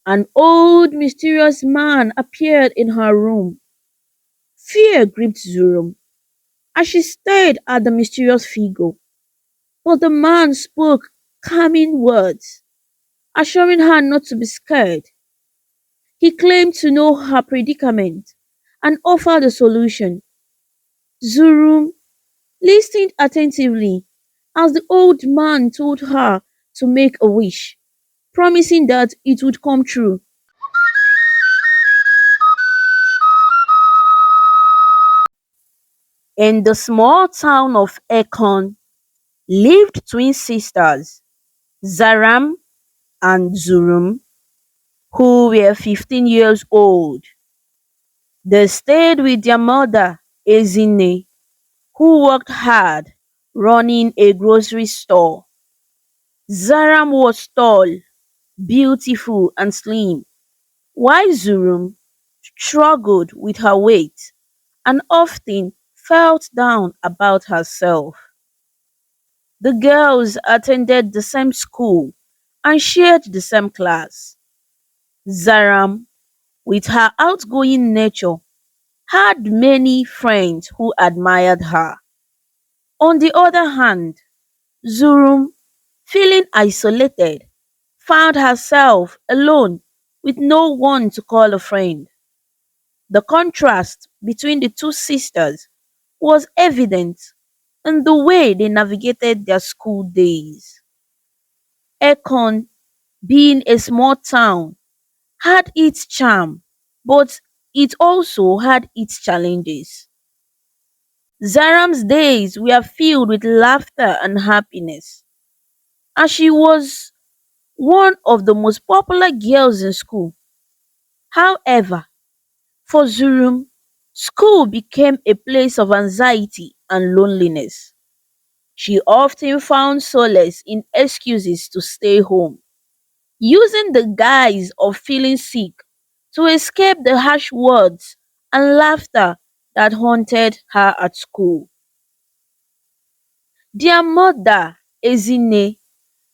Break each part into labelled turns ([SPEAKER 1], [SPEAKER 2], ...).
[SPEAKER 1] An old mysterious man appeared in her room. Fear gripped Zurum as she stared at the mysterious figure, but the man spoke calming words, assuring her not to be scared. He claimed to know her predicament and offered a solution. Zurum listened attentively as the old man told her to make a wish, promising that it would come true. In the small town of Ekon lived twin sisters, Zaram and Zurum, who were 15 years old. They stayed with their mother, Ezine, who worked hard running a grocery store. Zaram was tall, beautiful, and slim, while Zurum struggled with her weight and often felt down about herself. The girls attended the same school and shared the same class. Zaram, with her outgoing nature, had many friends who admired her. On the other hand, Zurum, feeling isolated, found herself alone with no one to call a friend. The contrast between the two sisters was evident in the way they navigated their school days. Ekon, being a small town, had its charm, but it also had its challenges. Zaram's days were filled with laughter and happiness, as she was one of the most popular girls in school. However, for Zurum, school became a place of anxiety and loneliness. She often found solace in excuses to stay home, using the guise of feeling sick to escape the harsh words and laughter that haunted her at school. Their mother, Ezine,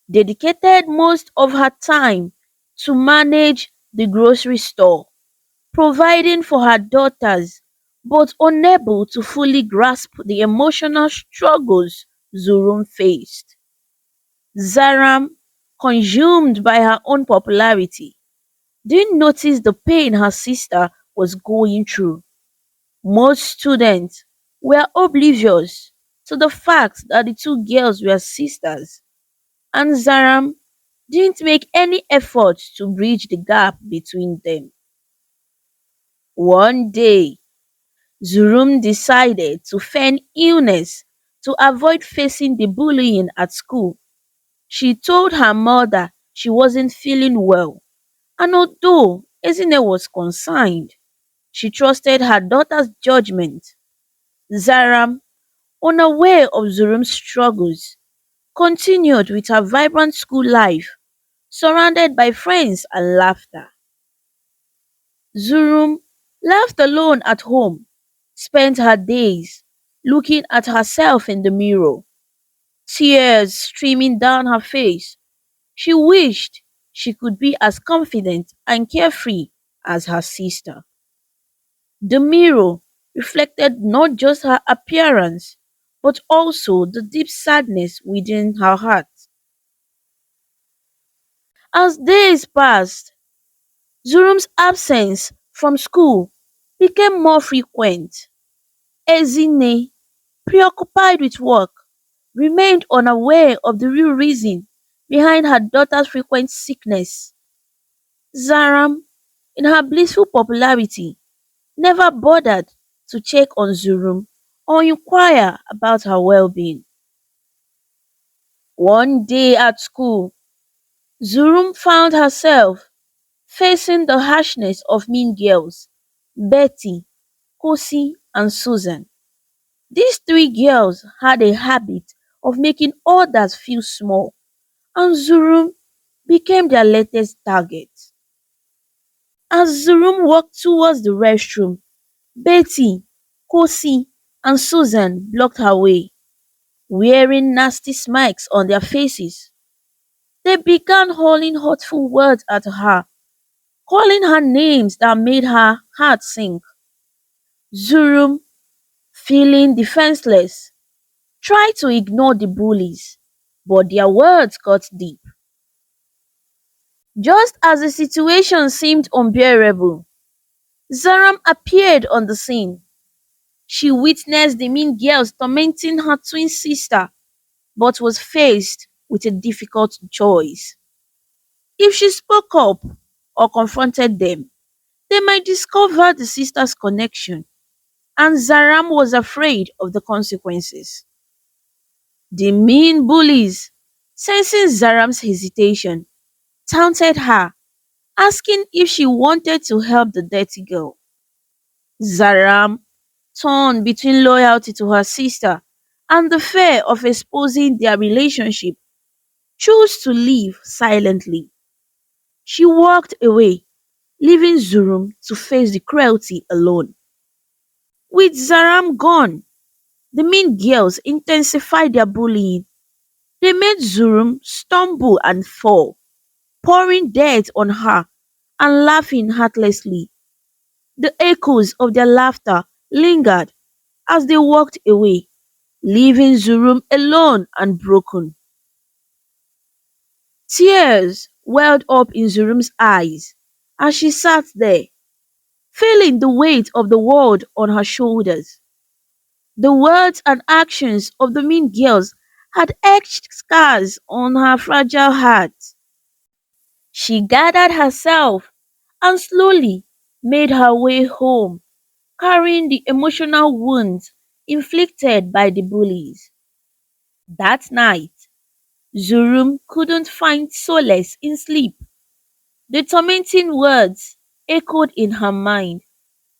[SPEAKER 1] dedicated most of her time to manage the grocery store, providing for her daughters, but unable to fully grasp the emotional struggles Zurum faced. Zaram, consumed by her own popularity, didn't notice the pain her sister was going through. Most students were oblivious to the fact that the two girls were sisters, and Zaram didn't make any effort to bridge the gap between them. One day, Zurum decided to feign illness to avoid facing the bullying at school. She told her mother she wasn't feeling well, and although Ezine was concerned, she trusted her daughter's judgment. Zaram, unaware of Zurum's struggles, continued with her vibrant school life, surrounded by friends and laughter. Zurum, left alone at home, spent her days looking at herself in the mirror, tears streaming down her face. She wished she could be as confident and carefree as her sister. The mirror reflected not just her appearance, but also the deep sadness within her heart. As days passed, Zurum's absence from school became more frequent. Ezine, preoccupied with work, remained unaware of the real reason behind her daughter's frequent sickness. Zaram, in her blissful popularity, never bothered to check on Zurum or inquire about her well-being. One day at school, Zurum found herself facing the harshness of mean girls, Betty, Kosi, and Susan. These three girls had a habit of making others feel small, and Zurum became their latest target. As Zurum walked towards the restroom, Betty, Kosi, and Susan blocked her way, wearing nasty smiles on their faces. They began hurling hurtful words at her, calling her names that made her heart sink. Zurum, feeling defenseless, tried to ignore the bullies, but their words cut deep. Just as the situation seemed unbearable, Zaram appeared on the scene. She witnessed the mean girls tormenting her twin sister, but was faced with a difficult choice. If she spoke up or confronted them, they might discover the sisters' connection, and Zaram was afraid of the consequences. The mean bullies, sensing Zaram's hesitation, taunted her, asking if she wanted to help the dirty girl. Zaram, torn between loyalty to her sister and the fear of exposing their relationship, chose to leave silently. She walked away, leaving Zurum to face the cruelty alone. With Zaram gone, the mean girls intensified their bullying. They made Zurum stumble and fall, pouring dirt on her and laughing heartlessly. The echoes of their laughter lingered as they walked away, leaving Zurum alone and broken. Tears welled up in Zurum's eyes as she sat there, feeling the weight of the world on her shoulders. The words and actions of the mean girls had etched scars on her fragile heart. She gathered herself and slowly made her way home, carrying the emotional wounds inflicted by the bullies. That night, Zurum couldn't find solace in sleep. The tormenting words echoed in her mind,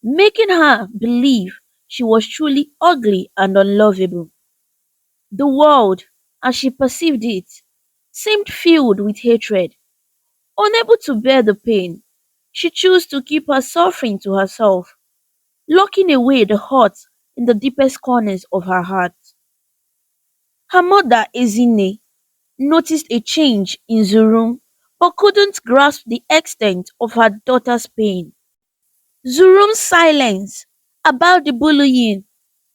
[SPEAKER 1] making her believe she was truly ugly and unlovable. The world, as she perceived it, seemed filled with hatred. Unable to bear the pain, she chose to keep her suffering to herself, locking away the hurt in the deepest corners of her heart. Her mother, Ezine, noticed a change in Zurum but couldn't grasp the extent of her daughter's pain. Zurum's silence about the bullying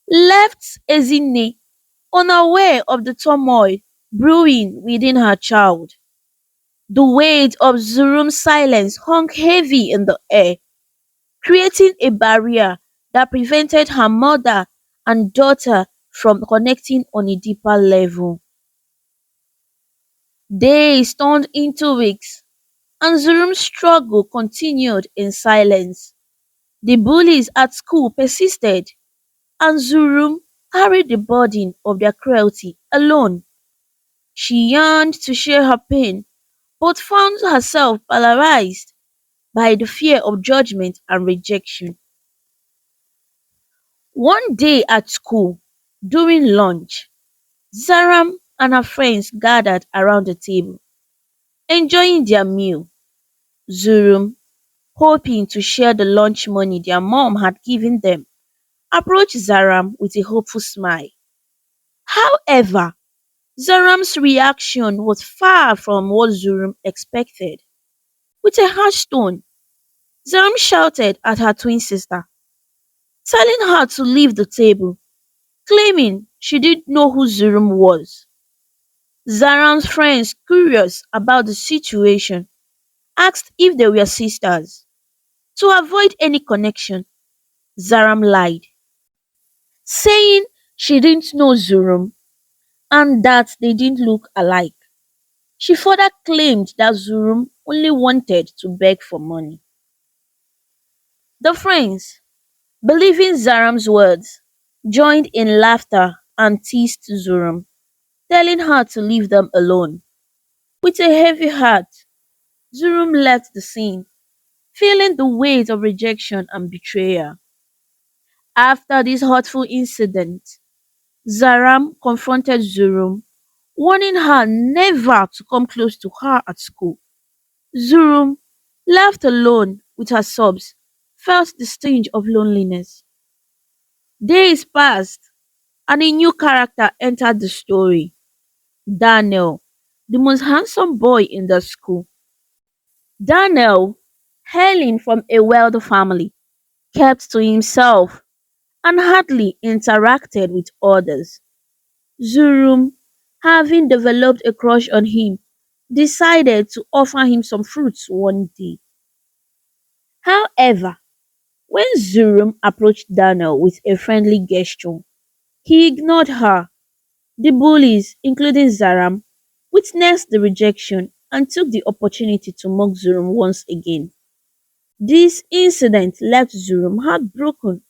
[SPEAKER 1] left Ezine unaware of the turmoil brewing within her child. The weight of Zurum's silence hung heavy in the air, creating a barrier that prevented her mother and daughter from connecting on a deeper level. Days turned into weeks, and Zurum's struggle continued in silence. The bullies at school persisted, and Zurum carried the burden of their cruelty alone. She yearned to share her pain, but found herself paralyzed by the fear of judgment and rejection. One day at school, during lunch, Zaram and her friends gathered around the table, enjoying their meal. Zurum, hoping to share the lunch money their mom had given them, approached Zaram with a hopeful smile. However, Zaram's reaction was far from what Zurum expected. With a harsh tone, Zaram shouted at her twin sister, telling her to leave the table, claiming she didn't know who Zurum was. Zaram's friends, curious about the situation, asked if they were sisters. To avoid any connection, Zaram lied, saying she didn't know Zurum and that they didn't look alike. She further claimed that Zurum only wanted to beg for money. The friends, believing Zaram's words, joined in laughter and teased Zurum, telling her to leave them alone. With a heavy heart, Zurum left the scene, feeling the weight of rejection and betrayal. After this hurtful incident, Zaram confronted Zurum, warning her never to come close to her at school. Zurum, left alone with her sobs, felt the sting of loneliness. Days passed, and a new character entered the story: Daniel, the most handsome boy in the school. Daniel hailing from a wealthy family, kept to himself and hardly interacted with others. Zurum, having developed a crush on him, decided to offer him some fruits one day. However, when Zurum approached Daniel with a friendly gesture, he ignored her. The bullies, including Zaram, witnessed the rejection and took the opportunity to mock Zurum once again. This incident left Zurum heartbroken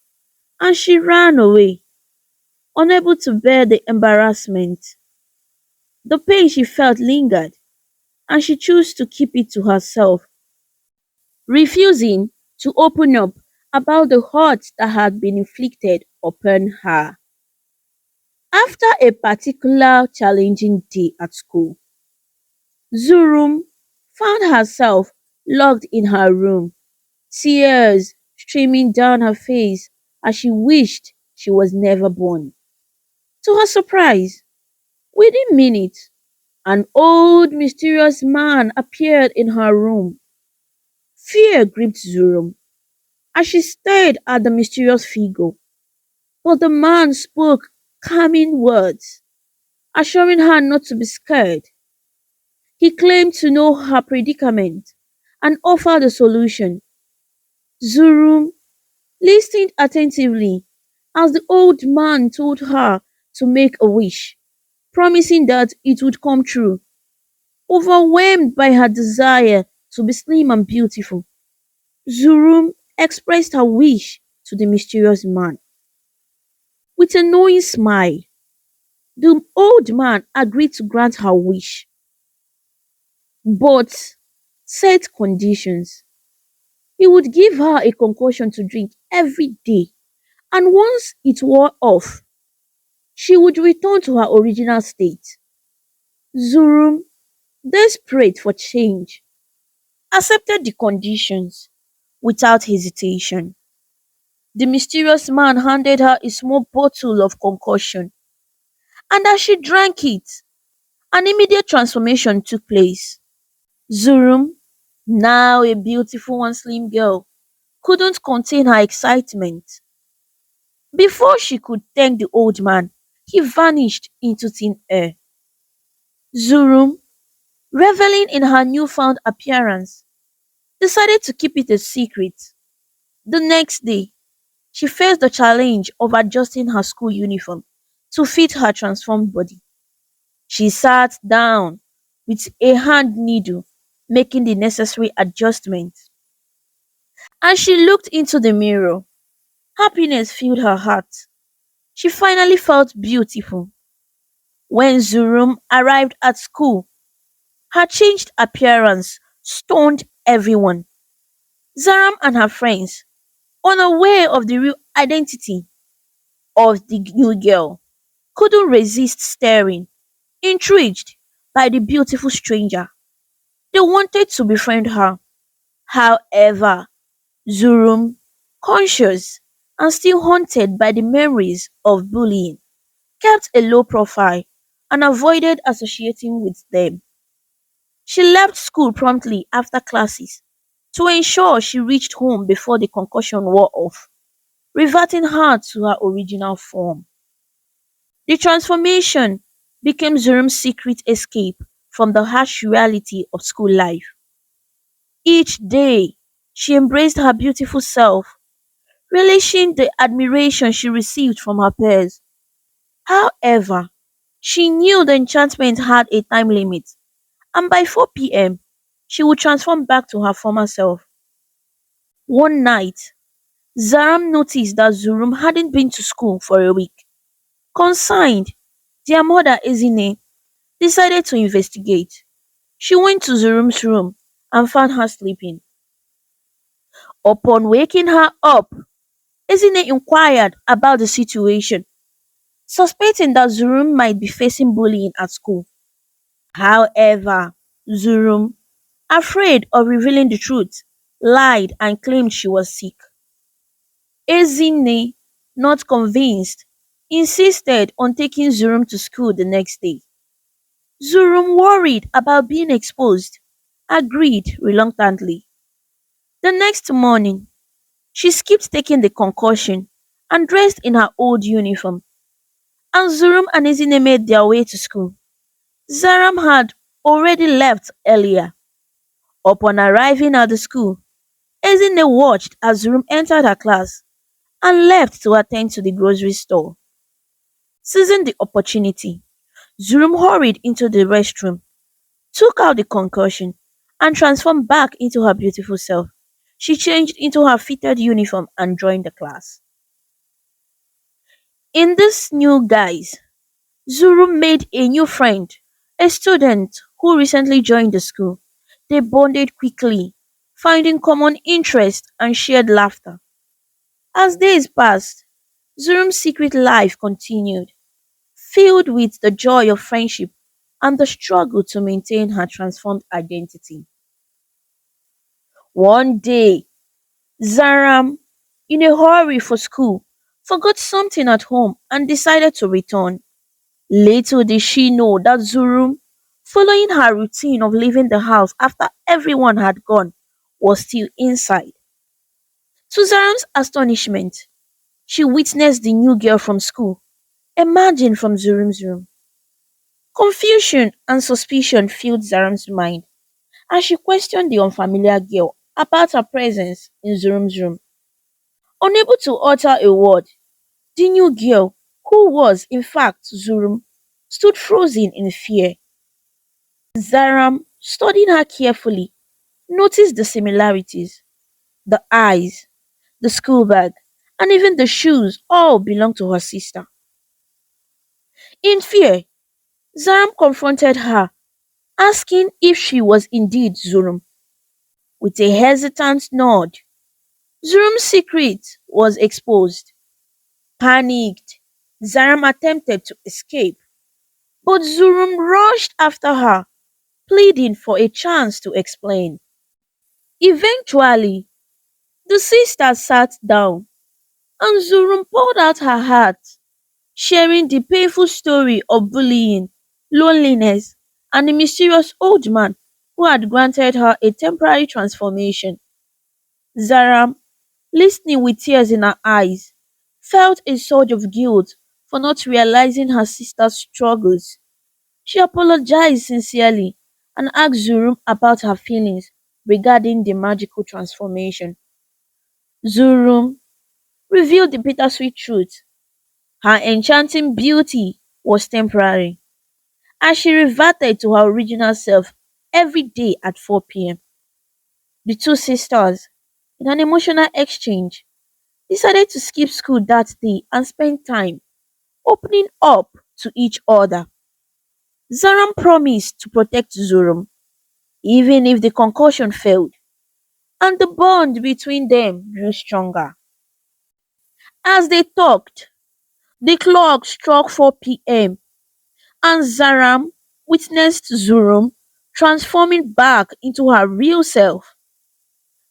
[SPEAKER 1] and she ran away, unable to bear the embarrassment. The pain she felt lingered and she chose to keep it to herself, refusing to open up about the hurt that had been inflicted upon her. After a particular challenging day at school, Zurum found herself locked in her room, tears streaming down her face as she wished she was never born. To her surprise, within minutes, an old mysterious man appeared in her room. Fear gripped Zurum as she stared at the mysterious figure, but the man spoke calming words, assuring her not to be scared. He claimed to know her predicament and offered a solution. Zurum listened attentively as the old man told her to make a wish, promising that it would come true. Overwhelmed by her desire to be slim and beautiful, Zurum expressed her wish to the mysterious man. With a knowing smile, the old man agreed to grant her wish, but set conditions. He would give her a concoction to drink every day, and once it wore off, she would return to her original state. Zurum, desperate for change, accepted the conditions without hesitation. The mysterious man handed her a small bottle of concoction, and as she drank it, an immediate transformation took place. Zurum, now a beautiful and slim girl, couldn't contain her excitement. Before she could thank the old man, he vanished into thin air. Zurum, reveling in her newfound appearance, decided to keep it a secret. The next day, she faced the challenge of adjusting her school uniform to fit her transformed body. She sat down with a hand needle, making the necessary adjustments. As she looked into the mirror, happiness filled her heart. She finally felt beautiful. When Zurum arrived at school, her changed appearance stunned everyone. Zaram and her friends, unaware of the real identity of the new girl, couldn't resist staring, intrigued by the beautiful stranger. They wanted to befriend her. However, Zurum, conscious and still haunted by the memories of bullying, kept a low profile and avoided associating with them. She left school promptly after classes to ensure she reached home before the concussion wore off, reverting her to her original form. The transformation became Zurum's secret escape from the harsh reality of school life. Each day, she embraced her beautiful self, relishing the admiration she received from her peers. However, she knew the enchantment had a time limit, and by 4 p.m., she would transform back to her former self. One night, Zaram noticed that Zurum hadn't been to school for a week. Concerned, their mother Ezine decided to investigate. She went to Zurum's room and found her sleeping. Upon waking her up, Ezine inquired about the situation, suspecting that Zurum might be facing bullying at school. However, Zurum, afraid of revealing the truth, lied and claimed she was sick. Ezine, not convinced, insisted on taking Zurum to school the next day. Zurum, worried about being exposed, agreed reluctantly. The next morning, she skipped taking the concussion and dressed in her old uniform, and Zurum and Ezine made their way to school. Zaram had already left earlier. Upon arriving at the school, Ezine watched as Zurum entered her class and left to attend to the grocery store. Seizing the opportunity, Zurum hurried into the restroom, took out the concussion, and transformed back into her beautiful self. She changed into her fitted uniform and joined the class. In this new guise, Zurum made a new friend, a student who recently joined the school. They bonded quickly, finding common interests and shared laughter. As days passed, Zurum's secret life continued, filled with the joy of friendship and the struggle to maintain her transformed identity. One day, Zaram, in a hurry for school, forgot something at home and decided to return. Little did she know that Zurum, following her routine of leaving the house after everyone had gone, was still inside. To Zaram's astonishment, she witnessed the new girl from school emerging from Zurum's room. Confusion and suspicion filled Zaram's mind as she questioned the unfamiliar girl about her presence in Zurum's room. Unable to utter a word, the new girl, who was in fact Zurum, stood frozen in fear. Zaram, studying her carefully, noticed the similarities. The eyes, the school bag, and even the shoes all belonged to her sister. In fear, Zaram confronted her, asking if she was indeed Zurum. With a hesitant nod, Zurum's secret was exposed. Panicked, Zaram attempted to escape, but Zurum rushed after her, pleading for a chance to explain. Eventually, the sisters sat down and Zurum poured out her heart, sharing the painful story of bullying, loneliness, and the mysterious old man who had granted her a temporary transformation. Zaram, listening with tears in her eyes, felt a surge of guilt for not realizing her sister's struggles. She apologized sincerely and asked Zurum about her feelings regarding the magical transformation. Zurum revealed the bittersweet truth. Her enchanting beauty was temporary, and she reverted to her original self every day at 4 p.m. The two sisters, in an emotional exchange, decided to skip school that day and spend time opening up to each other. Zaram promised to protect Zurum, even if the concussion failed, and the bond between them grew stronger. As they talked, the clock struck 4 p.m. and Zaram witnessed Zurum transforming back into her real self.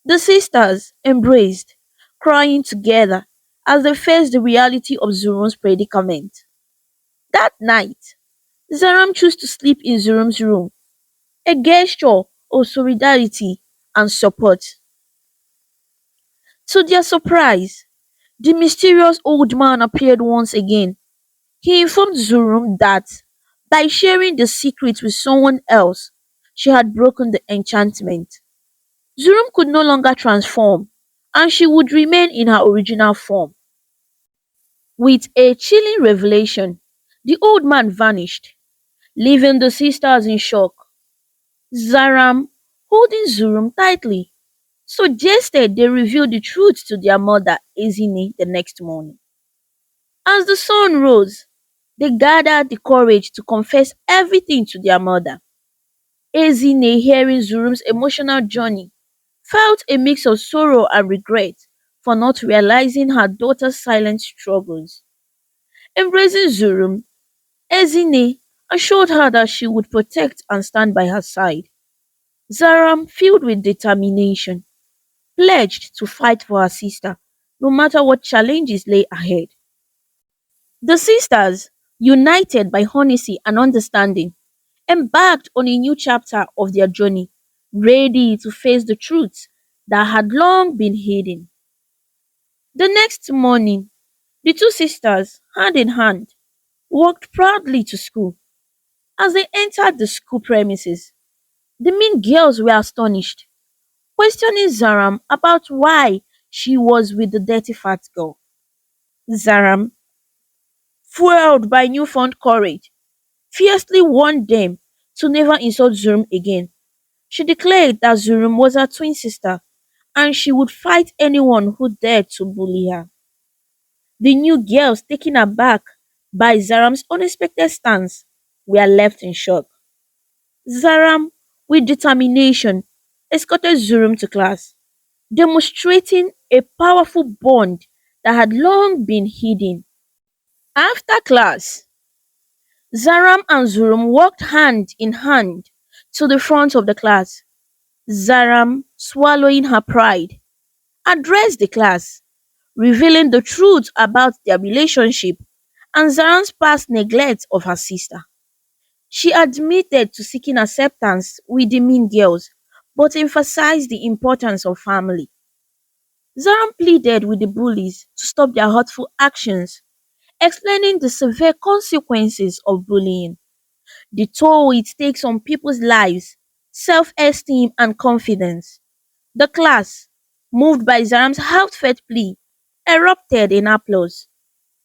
[SPEAKER 1] The sisters embraced, crying together as they faced the reality of Zurum's predicament. That night, Zaram chose to sleep in Zurum's room, a gesture of solidarity and support. To their surprise, the mysterious old man appeared once again. He informed Zurum that by sharing the secret with someone else, she had broken the enchantment. Zurum could no longer transform, and she would remain in her original form. With a chilling revelation, the old man vanished, leaving the sisters in shock. Zaram, holding Zurum tightly, suggested they reveal the truth to their mother Ezine the next morning. As the sun rose, they gathered the courage to confess everything to their mother. Ezine, hearing Zurum's emotional journey, felt a mix of sorrow and regret for not realizing her daughter's silent struggles. Embracing Zurum, Ezine assured her that she would protect and stand by her side. Zaram, filled with determination, pledged to fight for her sister no matter what challenges lay ahead. The sisters, united by honesty and understanding, embarked on a new chapter of their journey, ready to face the truth that had long been hidden. The next morning, the two sisters, hand in hand, walked proudly to school. As they entered the school premises, the mean girls were astonished, questioning Zaram about why she was with the dirty fat girl. Zaram, fueled by newfound courage, fiercely warned them to never insult Zurum again. She declared that Zurum was her twin sister and she would fight anyone who dared to bully her. The new girls, taken aback by Zaram's unexpected stance, were left in shock. Zaram, with determination, escorted Zurum to class, demonstrating a powerful bond that had long been hidden. After class, Zaram and Zurum walked hand in hand to the front of the class. Zaram, swallowing her pride, addressed the class, revealing the truth about their relationship and Zaram's past neglect of her sister. She admitted to seeking acceptance with the mean girls, but emphasized the importance of family. Zaram pleaded with the bullies to stop their hurtful actions, explaining the severe consequences of bullying, the toll it takes on people's lives, self esteem, and confidence. The class, moved by Zaram's heartfelt plea, erupted in applause.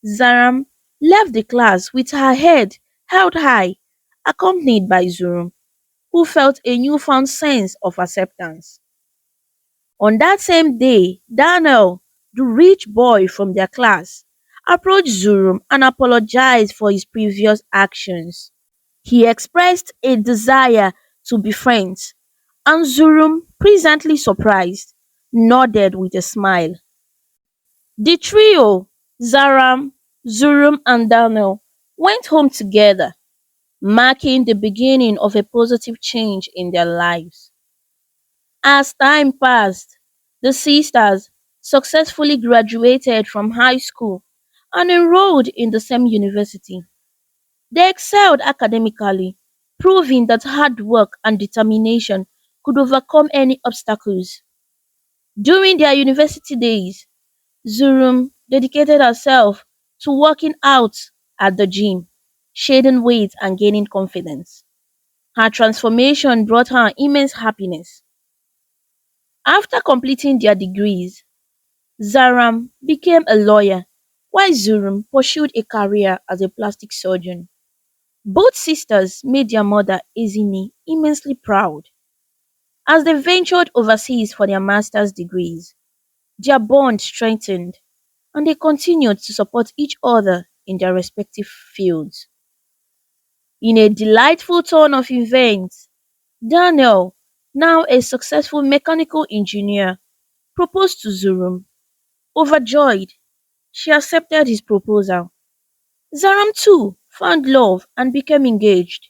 [SPEAKER 1] Zaram left the class with her head held high, accompanied by Zurum, who felt a newfound sense of acceptance. On that same day, Daniel, the rich boy from their class, approached Zurum and apologized for his previous actions. He expressed a desire to be friends, and Zurum, presently surprised, nodded with a smile. The trio, Zaram, Zurum, and Daniel, went home together, marking the beginning of a positive change in their lives. As time passed, the sisters successfully graduated from high school and enrolled in the same university. They excelled academically, proving that hard work and determination could overcome any obstacles. During their university days, Zurum dedicated herself to working out at the gym, shedding weight and gaining confidence. Her transformation brought her immense happiness. After completing their degrees, Zaram became a lawyer, while Zurum pursued a career as a plastic surgeon. Both sisters made their mother Ezine immensely proud. As they ventured overseas for their master's degrees, their bond strengthened and they continued to support each other in their respective fields. In a delightful turn of events, Daniel, now a successful mechanical engineer, proposed to Zurum. Overjoyed, she accepted his proposal. Zaram too found love and became engaged.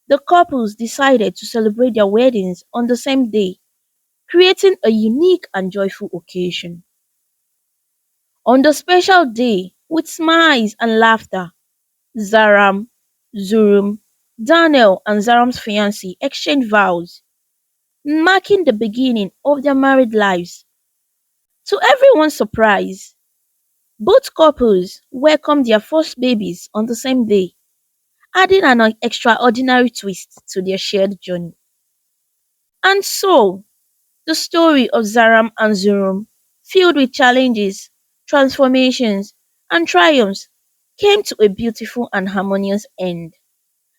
[SPEAKER 1] The couples decided to celebrate their weddings on the same day, creating a unique and joyful occasion. On the special day, with smiles and laughter, Zaram, Zurum, Daniel, and Zaram's fiancé exchanged vows, marking the beginning of their married lives. To everyone's surprise, both couples welcomed their first babies on the same day, adding an extraordinary twist to their shared journey. And so, the story of Zaram and Zurum, filled with challenges, transformations, and triumphs, came to a beautiful and harmonious end.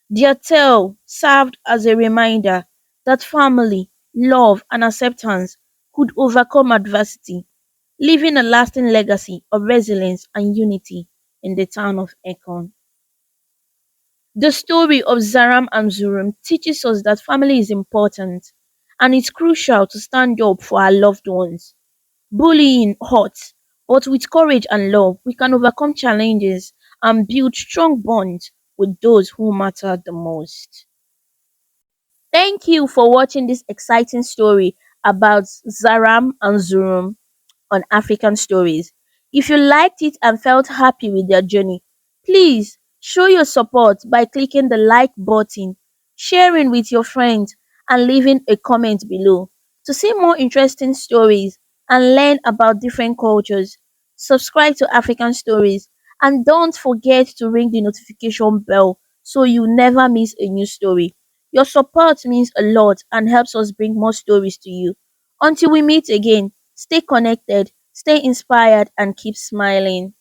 [SPEAKER 1] Their tale served as a reminder that family, love, and acceptance could overcome adversity, leaving a lasting legacy of resilience and unity in the town of Ekon. The story of Zaram and Zurum teaches us that family is important and it's crucial to stand up for our loved ones. Bullying hurts, but with courage and love, we can overcome challenges and build strong bonds with those who matter the most. Thank you for watching this exciting story about Zaram and Zurum on African Stories. If you liked it and felt happy with their journey, please show your support by clicking the like button, sharing with your friends, and leaving a comment below. To see more interesting stories and learn about different cultures, subscribe to African Stories and don't forget to ring the notification bell so you never miss a new story. Your support means a lot and helps us bring more stories to you. Until we meet again, stay connected, stay inspired, and keep smiling.